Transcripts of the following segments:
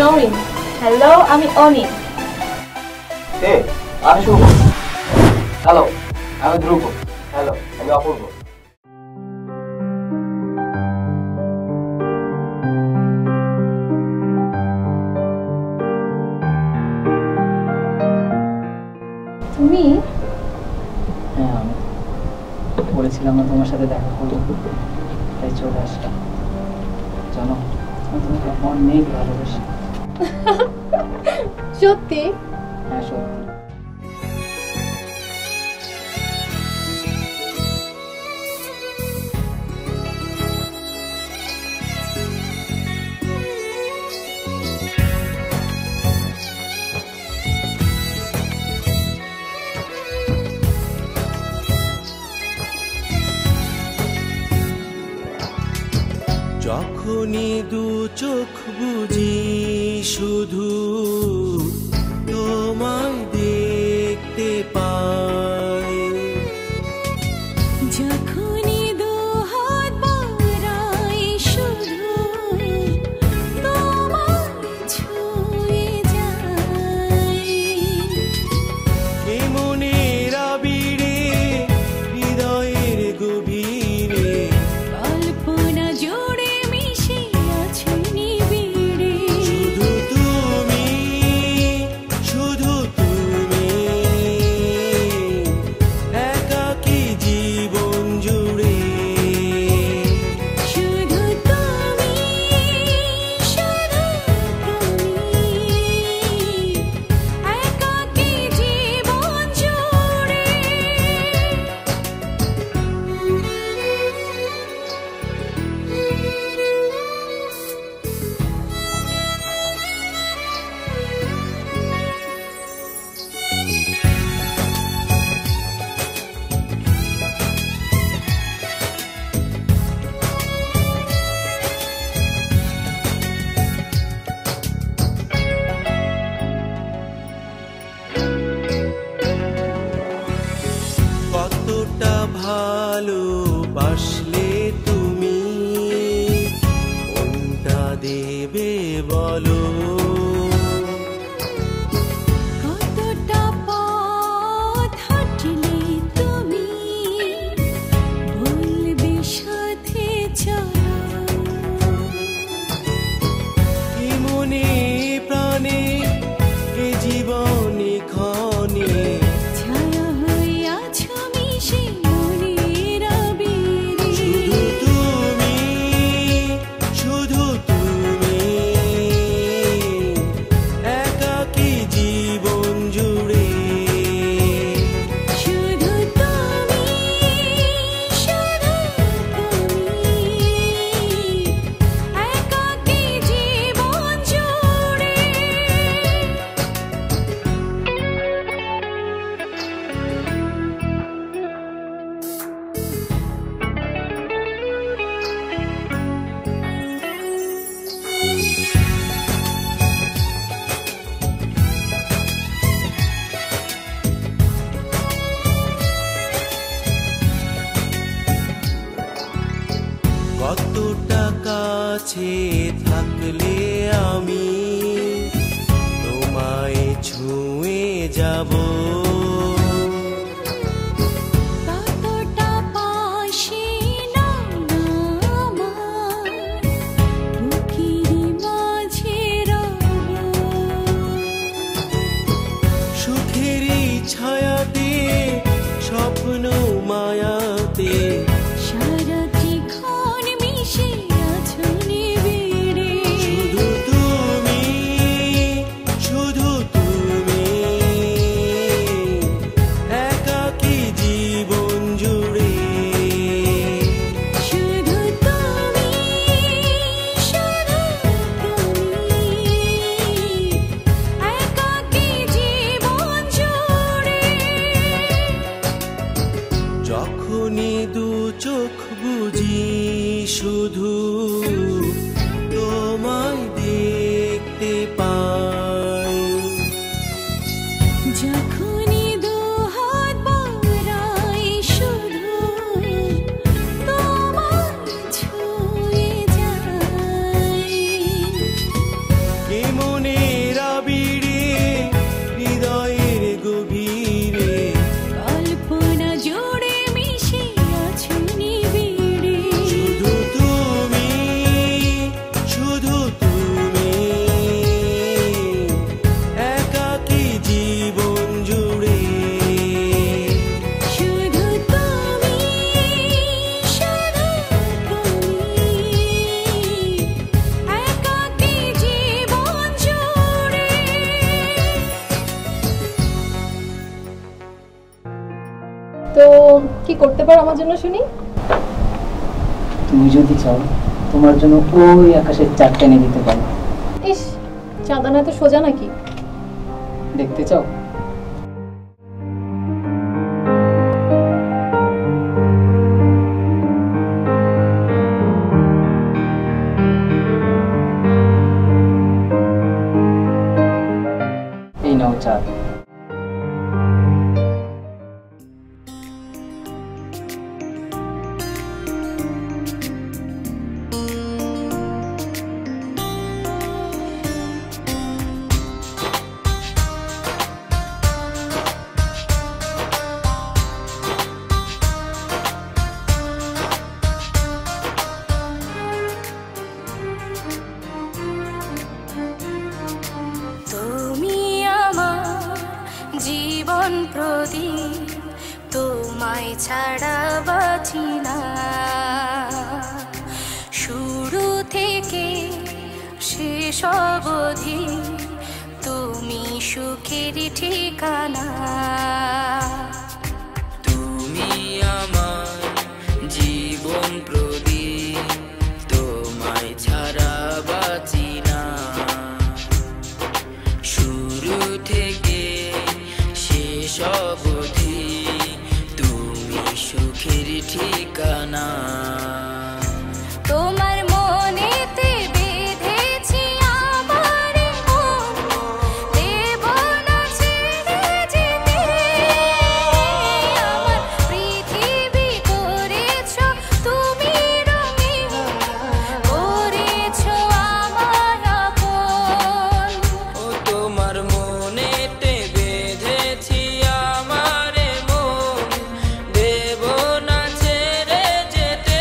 Nowrin. Hello, আমি অনি। আমি শুভ। Hello, আমি ধ্রুব। হ্যালো, আমি অপূর্ব। তুমি? হ্যাঁ, আমি বলেছিলাম না তোমার সাথে দেখা করবো, তাই চলে আসলাম। জানো, আমি তোমাকে অনেক ভালোবাসি। সত্যি? হ্যাঁ, সত্যি। যখনই দু চোখ বুঝি শুধু তোমায় দেখতে পাই, যখনই দু হাত বাড়াই শুধু তোমায় ছুঁয়ে যাই, এ মনের আবিরে হৃদয়ের গভীরে কল্পনা জোড়ে মিশে আছে নিবিড়ে, শুধু তুমি, শুধু তুমি, একাকী জীবন জুড়ে, শুধু তুমি, শুধু তুমি, একাকী জীবন জুড়ে। কতটা ভালোবাসলে তুমি, কোনটা দেবে বলো, কতটা পথ হাঁটলে তুমি, বলবে সাথে চলো, এ মনে প্রাণে এ জীবনে ক্ষণে ছায়া হয়ে আছো মিশে মনের আবিরে, শুধু তুমি, শুধু তুমি, একাকী জীবন জুড়ে, শুধু তুমি, শুধু তুমি, একাকী জীবন জুড়ে। কতটা কাছে থাকলে আমি তোমায় ছুঁয়ে যাব, ততটা পাশে নাও না আমার, বুকের মাঝে রব, সুখেরই ছায়াতে স্বপ্ন মায়াতে, সারাক্ষণ মিশে আছো নিবিড়ে, শুধু তুমি, শুধু তুমি, একাকী জীবন জুড়ে, শুধু তুমি, শুধু তুমি, একাকী জীবন জুড়ে। যখনই দু চোখ বুঝি শুধু তোমায় দেখতে পাই, যখনই দু হাত বাড়াই শুধু তোমায় ছুঁয়ে যাই, এমন কি করতে পারো আমার জন্য শুনি? তুমি যদি চাও তোমার জন্য ওই আকাশের চাঁদটা এনে দিতে পারো। ইস, চাঁদানা তো সোজা নাকি? দেখতে চাও? এই নাও চাঁদ। তুমি আমার জীবন প্রদীপ, তোমায় ছাড়া বাঁচি না। শুরু থেকে শেষ অবধি তুমি সুখের ঠিকানা। তুমি আমার জীবন প্রদীপ, তোমায় ছাড়া বাঁচি না। শুরু থেকে শেষ অবধি তুমি সুখের ঠিকানা। তোমার মনেতে বেঁধেছি আমার মন, দেব না ছেড়ে যেতে। আমার পৃথিবী করেছ তুমি রঙিন, করেছ আমার আপন। ও তোমার মনেতে বেঁধেছি আমার মন, দেব না ছেড়ে যেতে।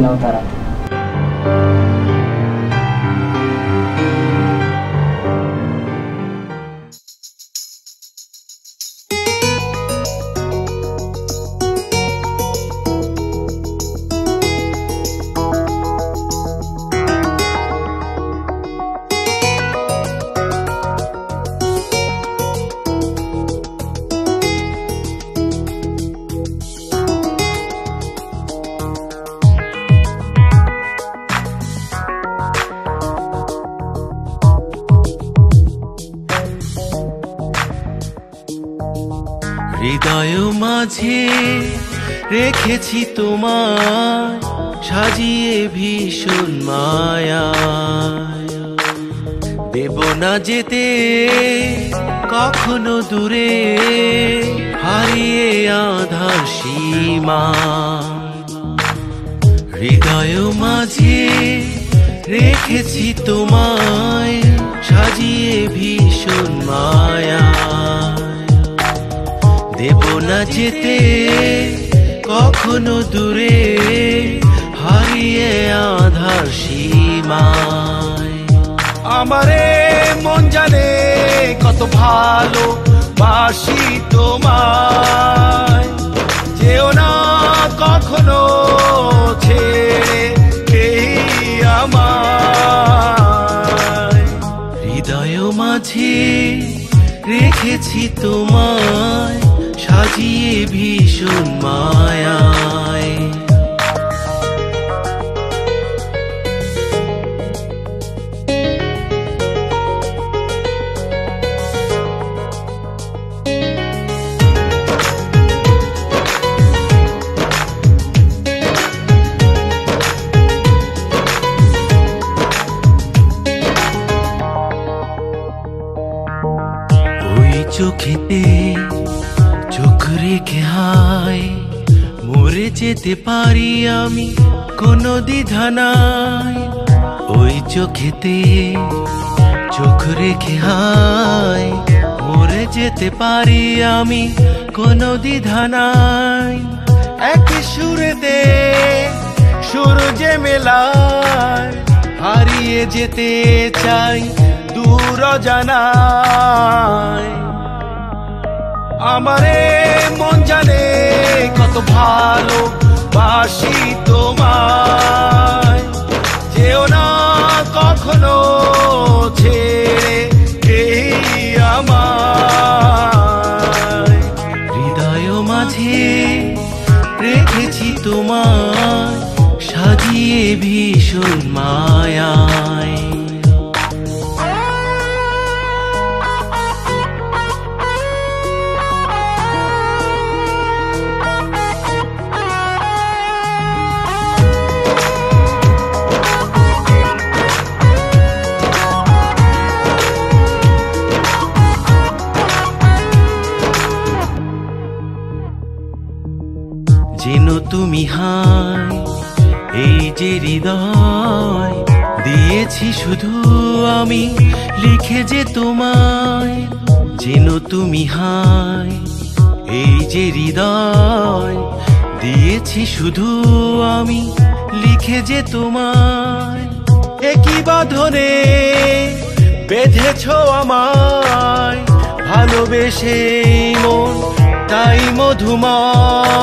নাও তাড়াতাড়ি। হৃদয় মাঝে রেখেছি তোমার সাজিয়ে ভীষণ মায়া, দেব না যেতে কখনো দূরে হারিয়ে আধার সীমা। হৃদয় মাঝে রেখেছি তোমায় সাজিয়ে ভীষণ মায়া, দেব না যেতে কখনো দূরে হারিয়ে আধার সীমায়। আমারে মন জানে কত ভালো বাসি তোমায়, যেও না কখনো ছেড়ে এই আমায়। হৃদয় মাঝে রেখেছি তোমায় সাজিয়ে ভীষণ মায়ায়। ওই চোখেতে চোখ রেখে হায় মরে যেতে পারি আমি, কোনো দ্বিধা নাই। ওই চোখেতে চোখ রেখে হায় মরে যেতে পারি আমি, কোনো দ্বিধা নাই। এক সুরেতে সুর যে মেলায় হারিয়ে যেতে চাই দূর জানায়। আমারে মন জানে কত ভালো বাসি তোমায়, যেও না কখনো ছেড়ে এই আমায়। হৃদয় মাঝে রেখেছি তোমায় সাজিয়ে ভীষণ মায়ায়। যেন তুমি হায় এই যে হৃদয় দিয়েছি শুধু আমি লিখে যে তোমায়। যেন তুমি হায় এই যে হৃদয় দিয়েছি শুধু আমি লিখে যে তোমায়। একই বাঁধনে বেঁধেছ আমায় ভালোবেসে মন তাই মধুময়।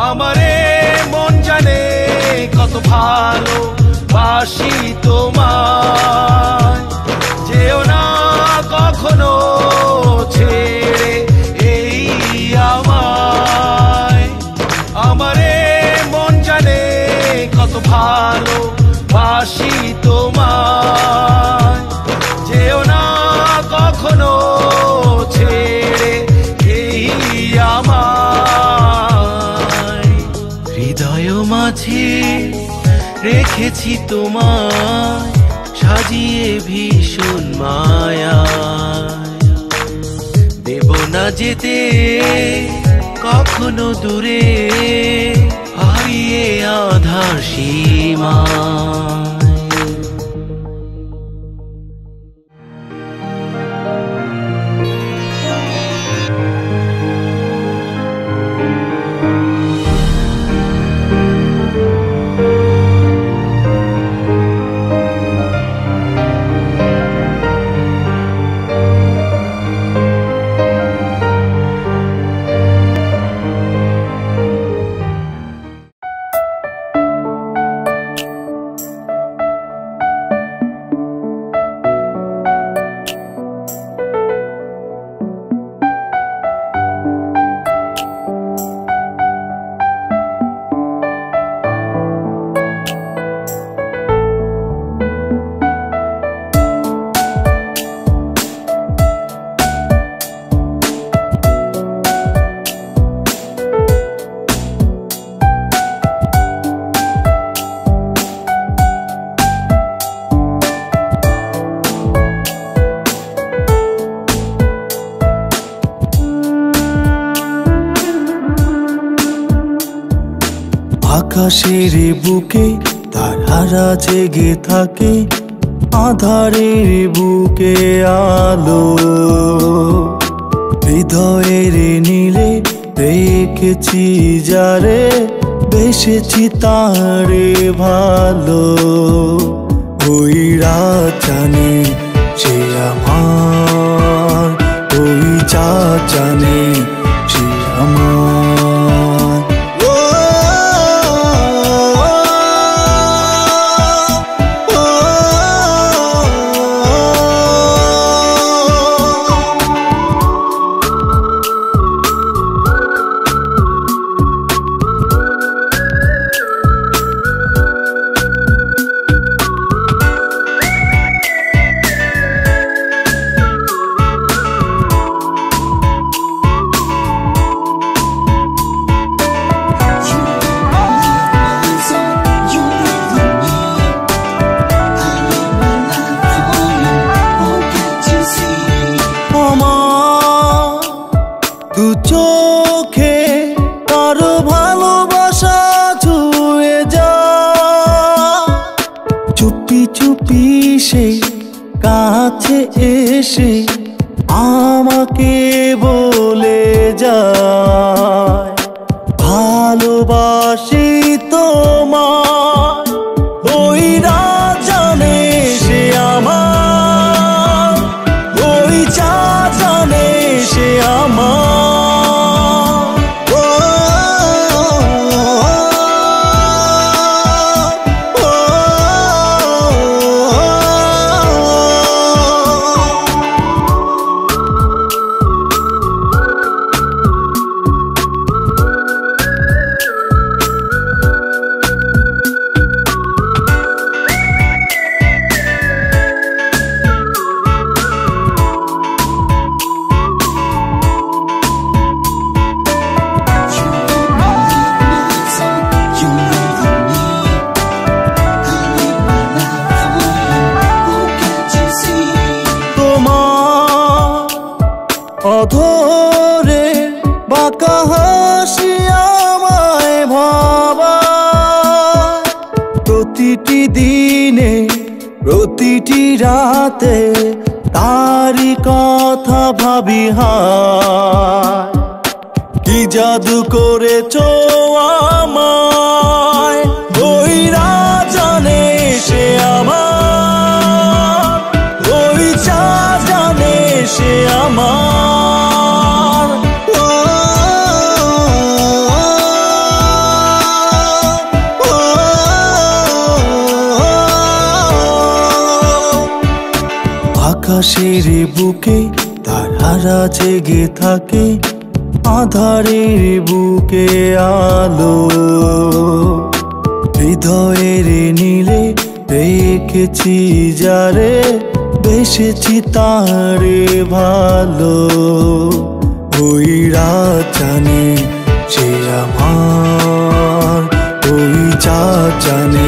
আমারে মন জানে কত ভালো বাসি তোমায়, যেও না কখনো ছেড়ে এই আমায়। আমারে মন জানে কত ভালো বাসি তোমায়, যেও না কখনো ছেড়ে এই আমায়। হৃদয় মাঝে রেখেছি তোমায় সাজিয়ে ভীষণ মায়ায়, দেব না যেতে কখনো দূরে হারিয়ে আধার সীমায়। আকাশের বুকে তারারা জেগে থাকে, আধারের বুকে আলো। হৃদয়ের নীলে রেখেছি যারে, বেসেছি তারে ভালো। ওই রাত জানে সে আমার, ওই চাঁদ জানে সে আমার। দু চোখে কারো ভালোবাসা ছুঁয়ে যা, চুপি চুপি সে কাছে এসে আমাকে বলে যায়, ভালোবাসি তোমার। ওই রাত জানে সে আমার, ওই চাঁদ জানে সে আমার। অধরে বাঁকা হাসি আমায় ভাবা, প্রতিটি দিনে প্রতিটি রাতে তারি কথা ভাবি। হায় কি জাদু করেছো আমায়, ওই রাত জানে সে আমার, ওই চাঁদ জানে সে আমার। আকাশের বুকে তারারা জেগে থাকে, আধারের বুকে আলো। হৃদয়ের নীলে রেখেছি যারে, বেসেছি তারে ভালো। ওই রাত জানে সে আমার, ওই চাঁদ জানে